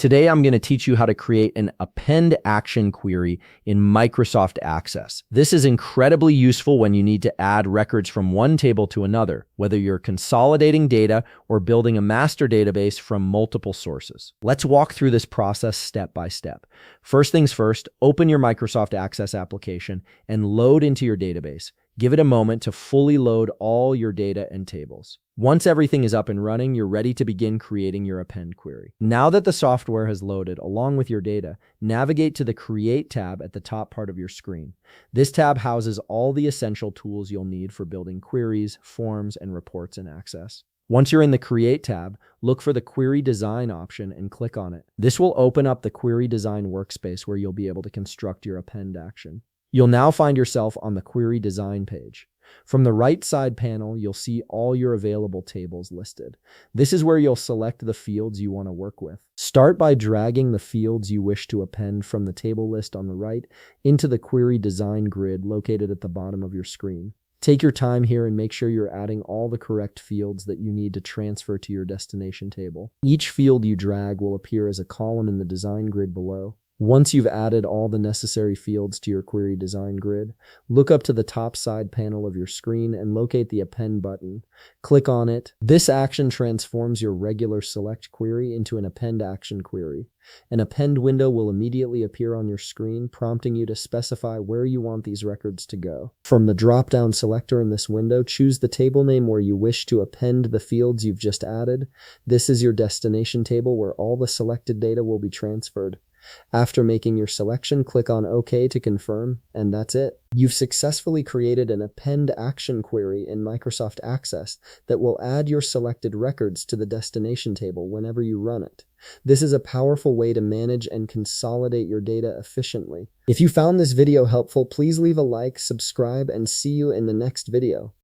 Today, I'm going to teach you how to create an append action query in Microsoft Access. This is incredibly useful when you need to add records from one table to another, whether you're consolidating data or building a master database from multiple sources. Let's walk through this process step by step. First things first, open your Microsoft Access application and load into your database. Give it a moment to fully load all your data and tables. Once everything is up and running, you're ready to begin creating your append query. Now that the software has loaded along with your data, navigate to the Create tab at the top part of your screen. This tab houses all the essential tools you'll need for building queries, forms, and reports in Access. Once you're in the Create tab, look for the Query Design option and click on it. This will open up the Query Design workspace where you'll be able to construct your append action. You'll now find yourself on the Query Design page. From the right side panel, you'll see all your available tables listed. This is where you'll select the fields you want to work with. Start by dragging the fields you wish to append from the table list on the right into the Query Design grid located at the bottom of your screen. Take your time here and make sure you're adding all the correct fields that you need to transfer to your destination table. Each field you drag will appear as a column in the design grid below. Once you've added all the necessary fields to your query design grid, look up to the top side panel of your screen and locate the Append button. Click on it. This action transforms your regular select query into an append action query. An append window will immediately appear on your screen, prompting you to specify where you want these records to go. From the drop-down selector in this window, choose the table name where you wish to append the fields you've just added. This is your destination table where all the selected data will be transferred. After making your selection, click on OK to confirm, and that's it. You've successfully created an append action query in Microsoft Access that will add your selected records to the destination table whenever you run it. This is a powerful way to manage and consolidate your data efficiently. If you found this video helpful, please leave a like, subscribe, and see you in the next video.